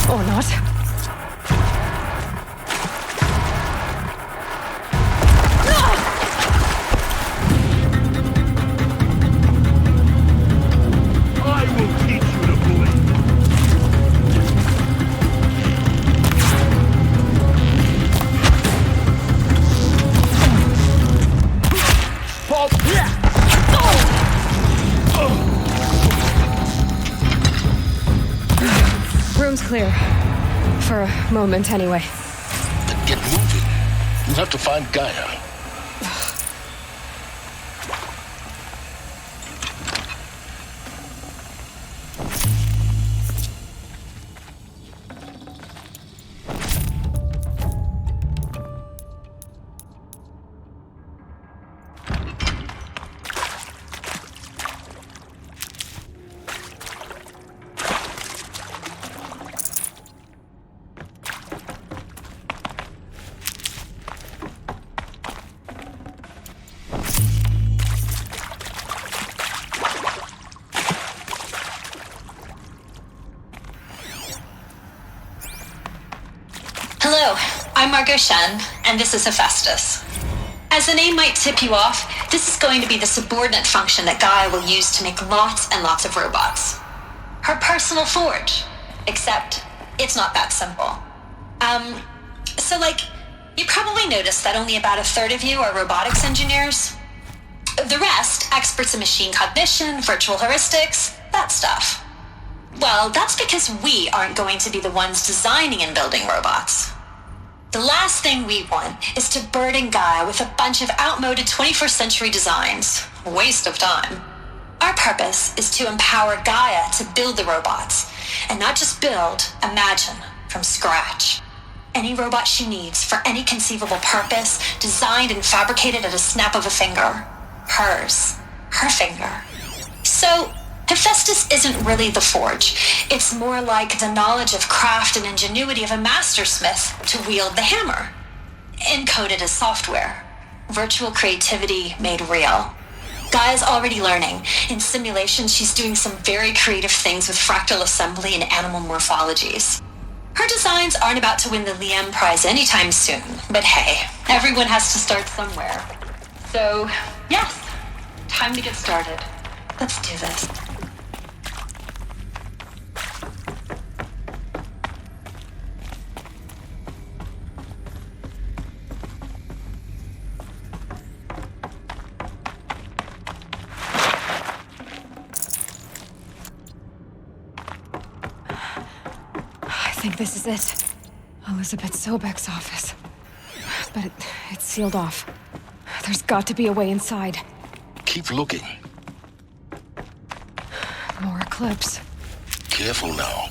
Or not. I will teach you to bully. Fall. Room's clear. For a moment, anyway. Then get moving. You have to find Gaia. Hello, I'm Margot Shen, and this is Hephaestus. As the name might tip you off, this is going to be the subordinate function that Gaia will use to make lots and lots of robots. Her personal forge. Except, it's not that simple. You probably noticed that only about a third of you are robotics engineers. The rest, experts in machine cognition, virtual heuristics, that stuff. Well, that's because we aren't going to be the ones designing and building robots. The last thing we want is to burden Gaia with a bunch of outmoded 21st century designs. Waste of time. Our purpose is to empower Gaia to build the robots, and not just build, imagine, from scratch. Any robot she needs for any conceivable purpose, designed and fabricated at a snap of a finger. Hers. Her finger. So, Hephaestus isn't really the forge. It's more like the knowledge of craft and ingenuity of a mastersmith to wield the hammer. Encoded as software. Virtual creativity made real. Gaia's already learning. In simulations, she's doing some very creative things with fractal assembly and animal morphologies. Her designs aren't about to win the Liam Prize anytime soon, but hey, everyone has to start somewhere. So, yes, time to get started. Let's do this. I think this is it. Elizabeth Sobek's office. But it's sealed off. There's got to be a way inside. Keep looking. More Eclipse. Careful now.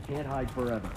Can't hide forever.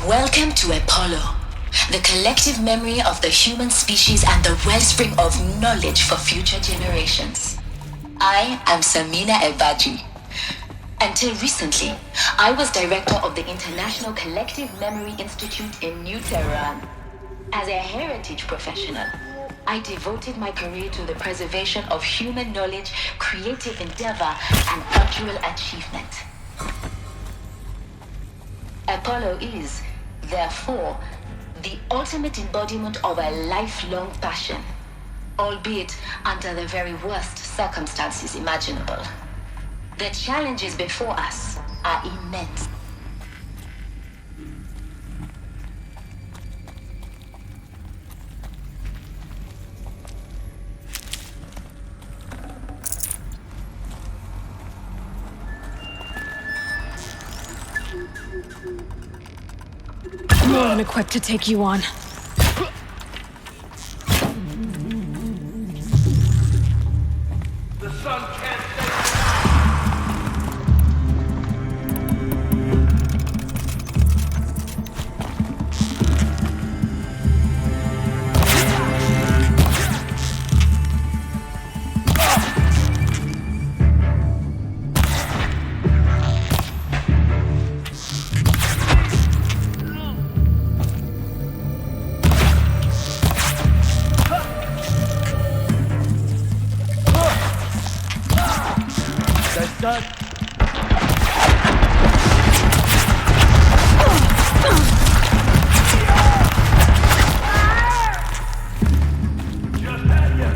Welcome to Apollo, the collective memory of the human species and the wellspring of knowledge for future generations. I am Samina Ebaji. Until recently, I was director of the International Collective Memory Institute in New Tehran. As a heritage professional, I devoted my career to the preservation of human knowledge, creative endeavor, and cultural achievement. Apollo is, therefore, the ultimate embodiment of a lifelong passion, albeit under the very worst circumstances imaginable. The challenges before us are immense. More than equipped to take you on. The sun can't stay. That's done. Just had ya.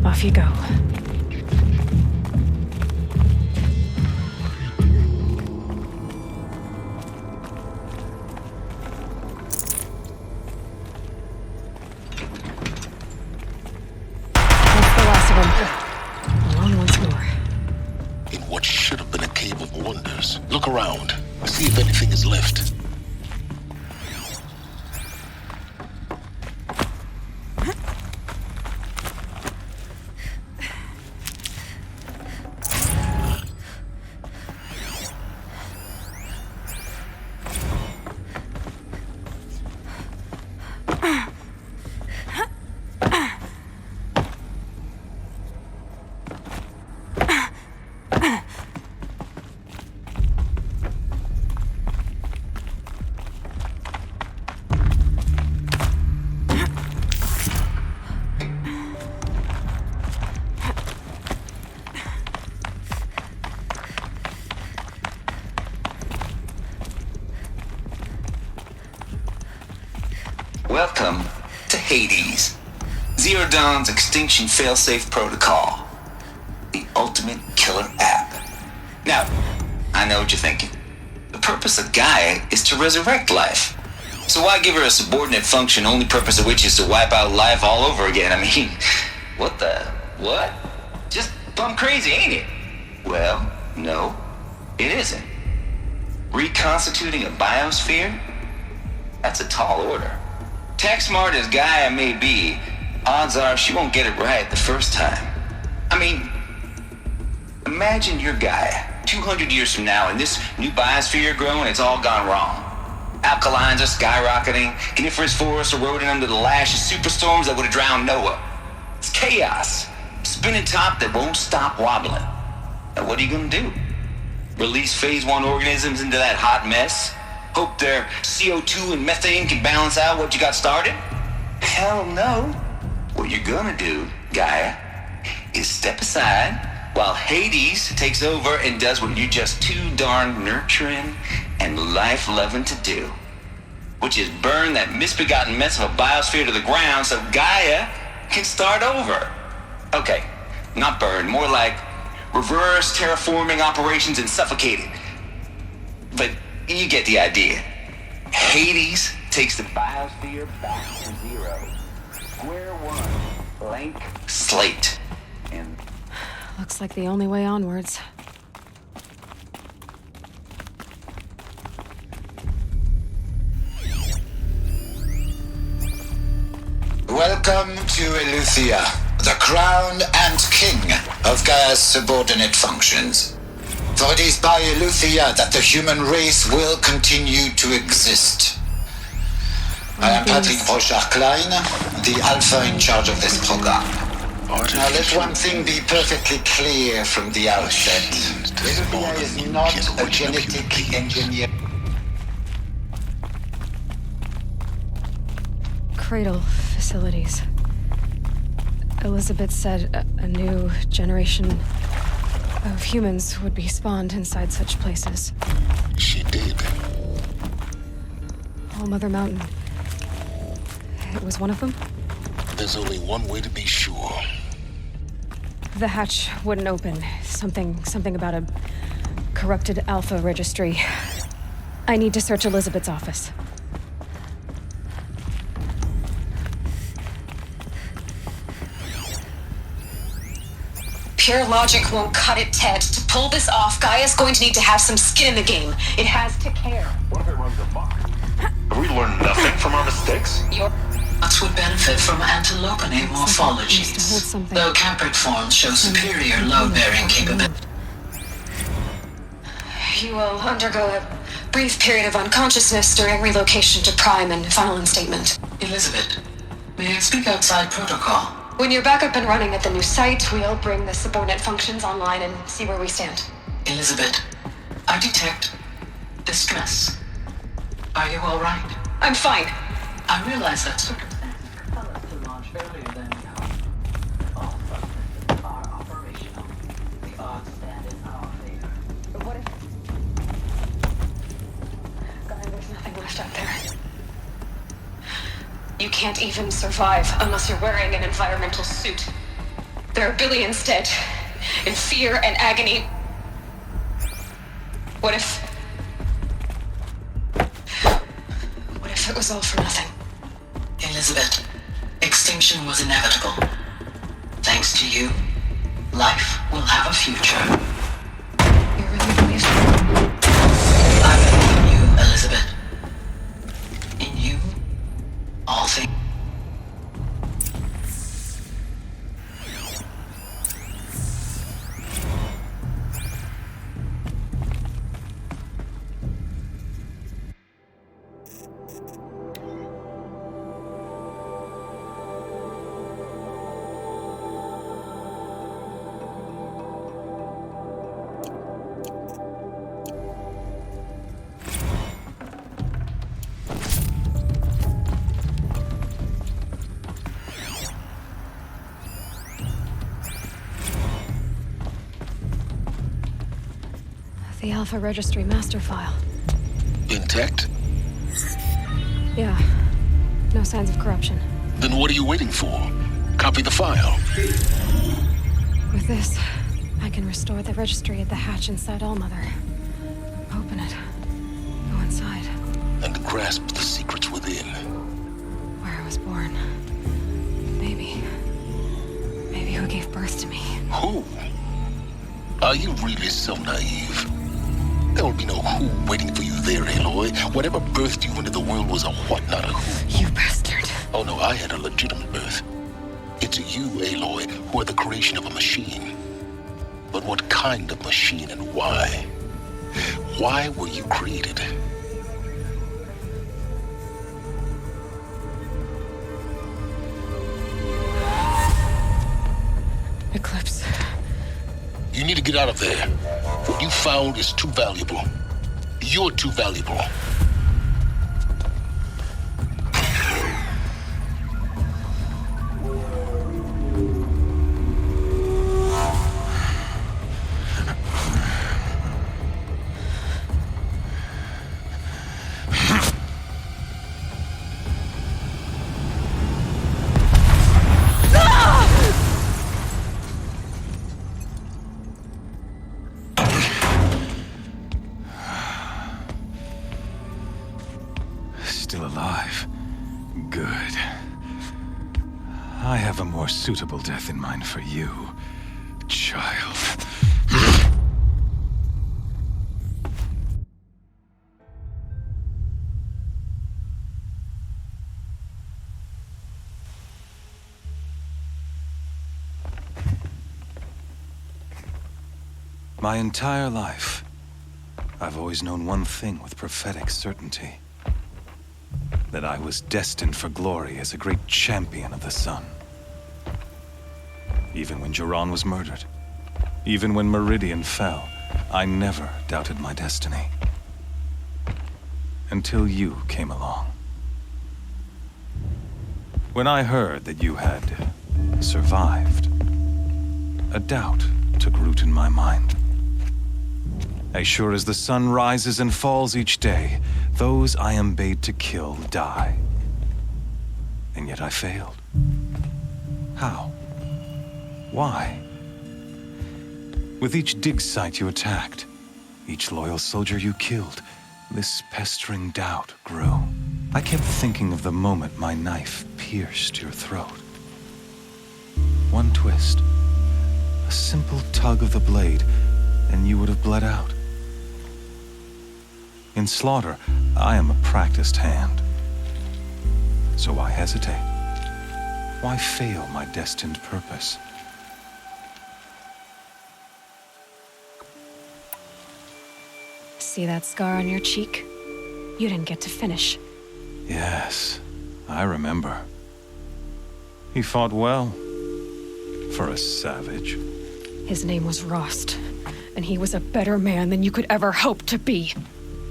Off you go. That's the last of them. Along once more. In what should have been a cave of wonders. Look around. See if anything is left. Welcome to Hades, Zero Dawn's extinction failsafe protocol, the ultimate killer app. Now, I know what you're thinking. The purpose of Gaia is to resurrect life. So why give her a subordinate function, only purpose of which is to wipe out life all over again? I mean, what? Just plumb crazy, ain't it? Well, no, it isn't. Reconstituting a biosphere? That's a tall order. Tech smart as Gaia may be, odds are she won't get it right the first time. I mean, imagine you're Gaia, 200 years from now, and this new biosphere you're growing, it's all gone wrong. Alkalines are skyrocketing, coniferous forests eroding under the lash of superstorms that would have drowned Noah. It's chaos, spinning top that won't stop wobbling. Now what are you gonna do? Release phase 1 organisms into that hot mess? Hope their CO2 and methane can balance out what you got started? Hell no. What you're gonna do, Gaia, is step aside while Hades takes over and does what you're just too darn nurturing and life-loving to do, which is burn that misbegotten mess of a biosphere to the ground so Gaia can start over. Okay, not burn, more like reverse terraforming operations and suffocate it. But you get the idea. Hades takes the biosphere back to zero. Square one. Blank slate. And Looks like the only way onwards. Welcome to Eleuthia, the crown and king of Gaia's subordinate functions. For it is by Eleuthia that the human race will continue to exist. I am Patrick Brochard-Klein, the alpha in charge of this program. Now let one thing be perfectly clear from the outset. Eleuthia is not a genetic engineer. Cradle facilities. Elizabeth said a new generation of humans would be spawned inside such places. She did. All Mother Mountain. It was one of them? There's only one way to be sure. The hatch wouldn't open. Something about a corrupted Alpha registry. I need to search Elizabeth's office. Pure logic won't cut it, Ted. To pull this off, Gaia's going to need to have some skin in the game. It has to care. What if it runs amok? Have we learned nothing from our mistakes? Your Us would benefit from antilopinae morphologies, something. though Caprid forms show superior load-bearing capability. You will undergo a brief period of unconsciousness during relocation to Prime and final instatement. Elizabeth, may I speak outside protocol? When you're back up and running at the new site, we'll bring the subordinate functions online and see where we stand. Elizabeth, I detect distress. Are you all right? I'm fine. I realize that circumstances compel us to launch earlier than we hoped. All functions are operational. The odds stand in our favor. What if... God, there's nothing left out there. You can't even survive unless you're wearing an environmental suit. There are billions dead, in fear and agony. What if it was all for nothing? Elizabeth, extinction was inevitable. Thanks to you, life will have a future. You really believe that? I believe in you, Elizabeth. In you, all things. The Alpha Registry master file. Intact? Yeah. No signs of corruption. Then what are you waiting for? Copy the file. With this, I can restore the registry at the hatch inside Allmother. Open it. Go inside. And grasp the secrets within. Where I was born. Maybe who gave birth to me. Who? Are you really so naive? There will be no who waiting for you there, Aloy. Whatever birthed you into the world was a what, not a who. You bastard. Oh no, I had a legitimate birth. It's you, Aloy, who are the creation of a machine. But what kind of machine and why? Why were you created? Eclipse. You need to get out of there. What you found is too valuable. You're too valuable. Still alive. Good. I have a more suitable death in mind for you, child. My entire life, I've always known one thing with prophetic certainty. That I was destined for glory as a great champion of the sun. Even when Jiran was murdered. Even when Meridian fell, I never doubted my destiny. Until you came along. When I heard that you had survived, a doubt took root in my mind. As sure as the sun rises and falls each day, those I am bade to kill die. And yet I failed. How? Why? With each dig site you attacked, each loyal soldier you killed, this pestering doubt grew. I kept thinking of the moment my knife pierced your throat. One twist, a simple tug of the blade, and you would have bled out. In slaughter, I am a practiced hand. So why hesitate? Why fail my destined purpose? See that scar on your cheek? You didn't get to finish. Yes, I remember. He fought well. For a savage. His name was Rost, and he was a better man than you could ever hope to be.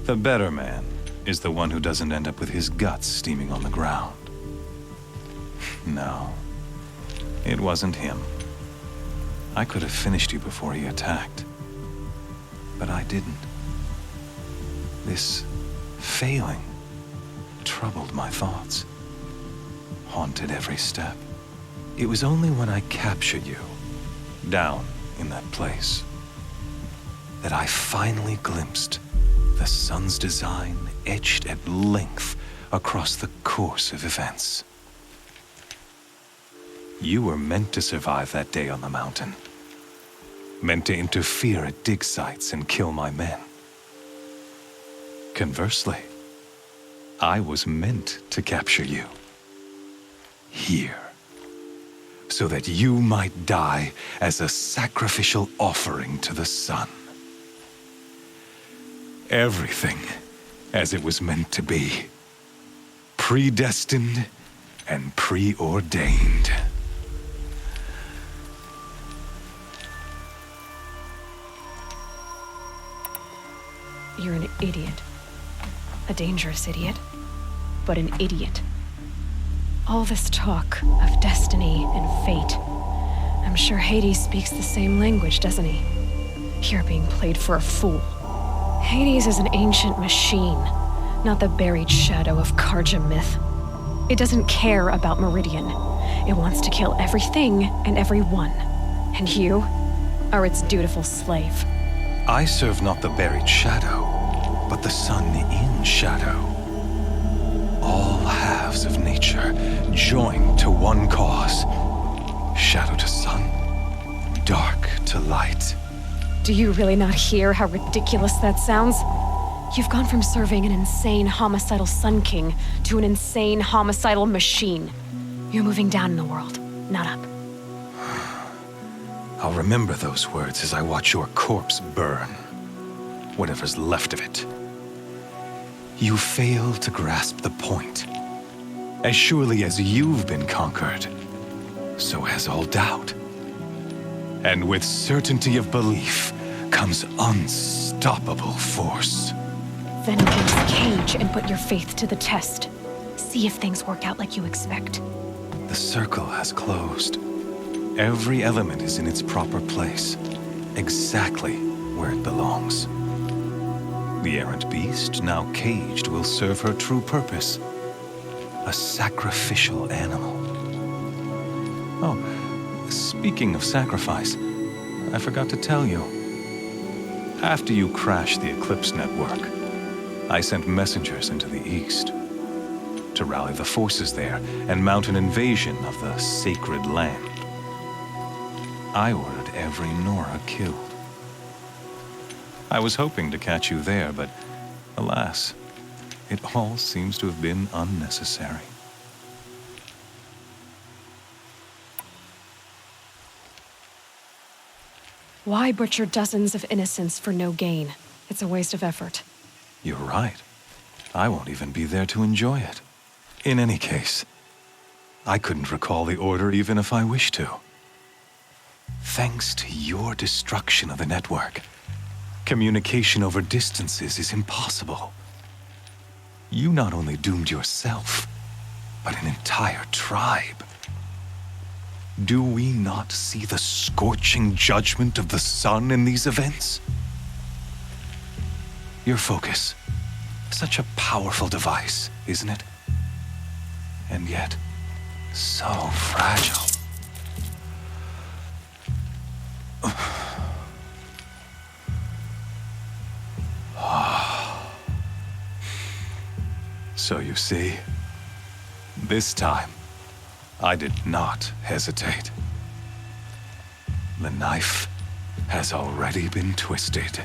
The better man is the one who doesn't end up with his guts steaming on the ground. No, it wasn't him. I could have finished you before he attacked. But I didn't. This failing troubled my thoughts, haunted every step. It was only when I captured you, down in that place, that I finally glimpsed the sun's design etched at length across the course of events. You were meant to survive that day on the mountain. Meant to interfere at dig sites and kill my men. Conversely, I was meant to capture you. Here. So that you might die as a sacrificial offering to the sun. Everything as it was meant to be. Predestined and preordained. You're an idiot. A dangerous idiot, but an idiot. All this talk of destiny and fate. I'm sure Hades speaks the same language, doesn't he? You're being played for a fool. Hades is an ancient machine, not the buried shadow of Karja myth. It doesn't care about Meridian. It wants to kill everything and everyone. And you are its dutiful slave. I serve not the buried shadow, but the sun in shadow. All halves of nature joined to one cause. Shadow to sun, dark to light. Do you really not hear how ridiculous that sounds? You've gone from serving an insane homicidal Sun King to an insane homicidal machine. You're moving down in the world, not up. I'll remember those words as I watch your corpse burn. Whatever's left of it. You fail to grasp the point. As surely as you've been conquered, so has all doubt. And with certainty of belief comes unstoppable force. Then get this cage and put your faith to the test. See if things work out like you expect. The circle has closed. Every element is in its proper place, exactly where it belongs. The errant beast, now caged, will serve her true purpose. A sacrificial animal. Oh, speaking of sacrifice, I forgot to tell you. After you crashed the Eclipse network, I sent messengers into the east to rally the forces there and mount an invasion of the sacred land. I ordered every Nora killed. I was hoping to catch you there, but alas, it all seems to have been unnecessary. Why butcher dozens of innocents for no gain? It's a waste of effort. You're right. I won't even be there to enjoy it. In any case, I couldn't recall the order even if I wished to. Thanks to your destruction of the network, communication over distances is impossible. You not only doomed yourself, but an entire tribe. Do we not see the scorching judgment of the sun in these events? Your focus, such a powerful device, isn't it? And yet, so fragile. So you see, this time, I did not hesitate. The knife has already been twisted.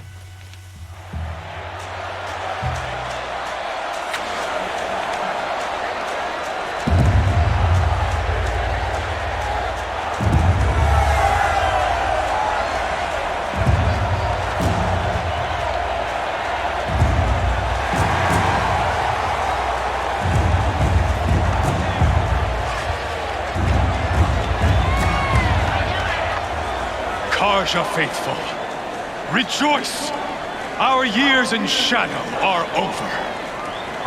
Karja faithful, rejoice! Our years in shadow are over.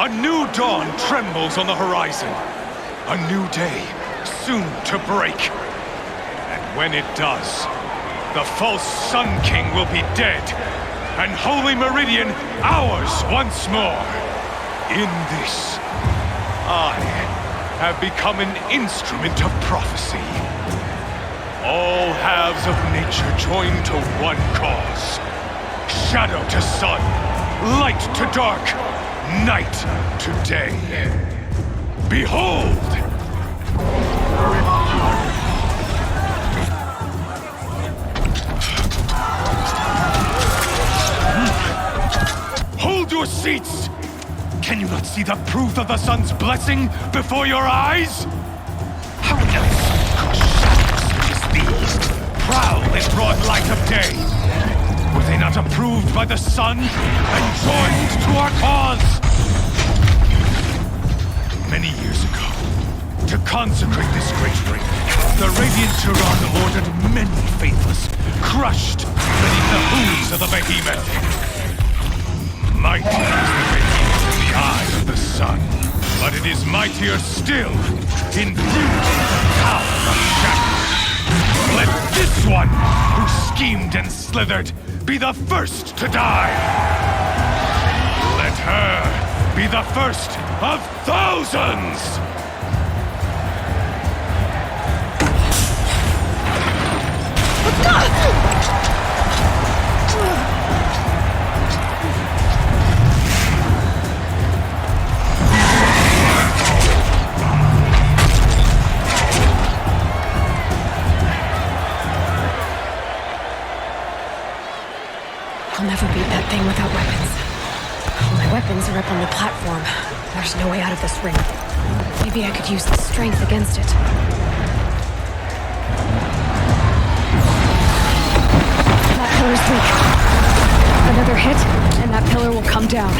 A new dawn trembles on the horizon. A new day soon to break. And when it does, the false Sun King will be dead, and Holy Meridian ours once more. In this, I have become an instrument of prophecy. All halves of nature join to one cause. Shadow to sun, light to dark, night to day. Behold! Hold your seats! Can you not see the proof of the sun's blessing before your eyes? How else could shadows such as these prowl in broad light of day? Were they not approved by the sun and joined to our cause? Many years ago, to consecrate this great ring, the Radiant Turan ordered many faithless, crushed beneath the hooves of the behemoth. Mighty is the behemoth in the eye of the sun, but it is mightier still in beauty and power of shadows. Let this one, who schemed and slithered, be the first to die. Let her be the first of thousands! I'll never beat that thing without weapons. My weapons are up on the platform. There's no way out of this ring. Maybe I could use the strength against it. That pillar's weak. Another hit, and that pillar will come down.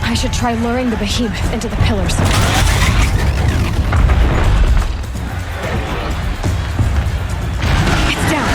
I should try luring the behemoth into the pillars. It's down.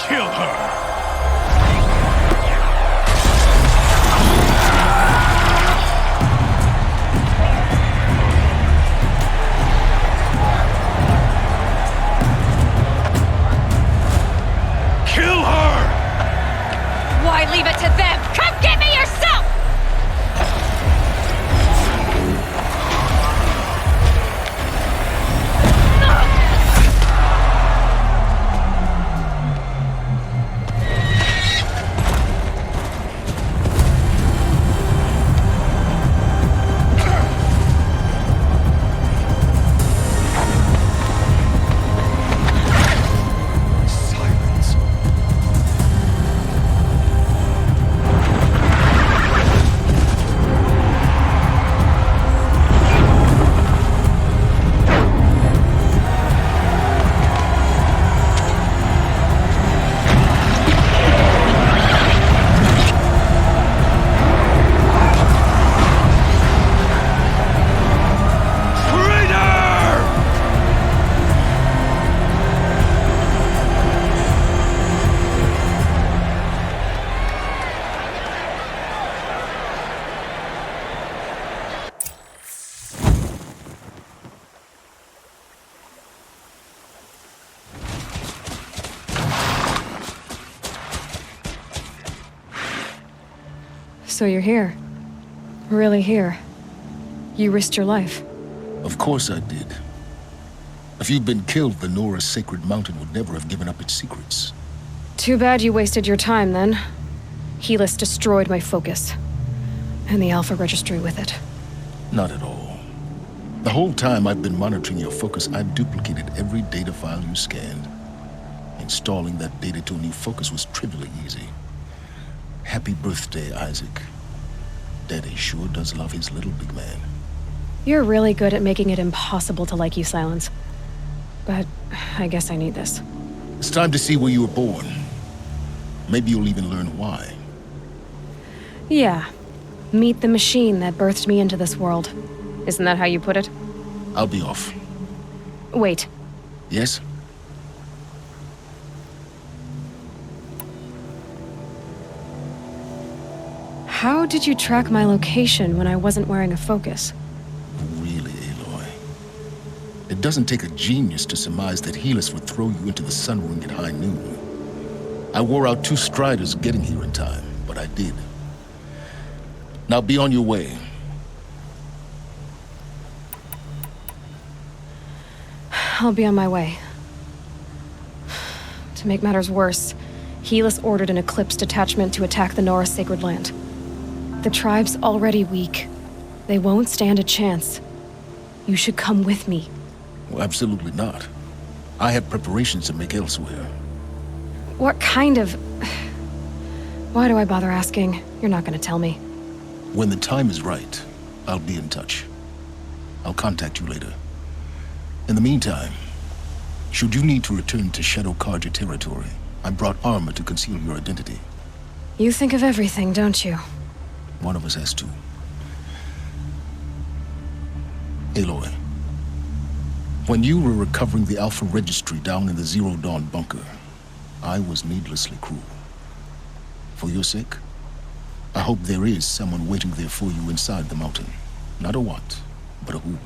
Kill her! Kill her! Why leave it to them? Come get me yourself! Silence. Traitor! So you're here. Really here. You risked your life. Of course I did. If you'd been killed, the Nora's sacred mountain would never have given up its secrets. Too bad you wasted your time then. Helis destroyed my focus. And the Alpha Registry with it. Not at all. The whole time I've been monitoring your focus, I've duplicated every data file you scanned. Installing that data to a new focus was trivially easy. Happy birthday, Isaac. Daddy sure does love his little big man. You're really good at making it impossible to like you, Silence. But I guess I need this. It's time to see where you were born. Maybe you'll even learn why. Yeah. Meet the machine that birthed me into this world. Isn't that how you put it? I'll be off. Wait. Yes? How did you track my location when I wasn't wearing a focus? Really, Aloy? It doesn't take a genius to surmise that Helis would throw you into the sun ring at high noon. I wore out 2 striders getting here in time, but I did. Now be on your way. I'll be on my way. To make matters worse, Helis ordered an Eclipse detachment to attack the Nora Sacred Land. The tribe's already weak. They won't stand a chance. You should come with me. Well, absolutely not. I have preparations to make elsewhere. What kind of... Why do I bother asking? You're not gonna tell me. When the time is right, I'll be in touch. I'll contact you later. In the meantime, should you need to return to Shadow Karja territory, I brought armor to conceal your identity. You think of everything, don't you? One of us has to. Aloy, when you were recovering the Alpha Registry down in the Zero Dawn bunker, I was needlessly cruel. For your sake, I hope there is someone waiting there for you inside the mountain. Not a what, but a who.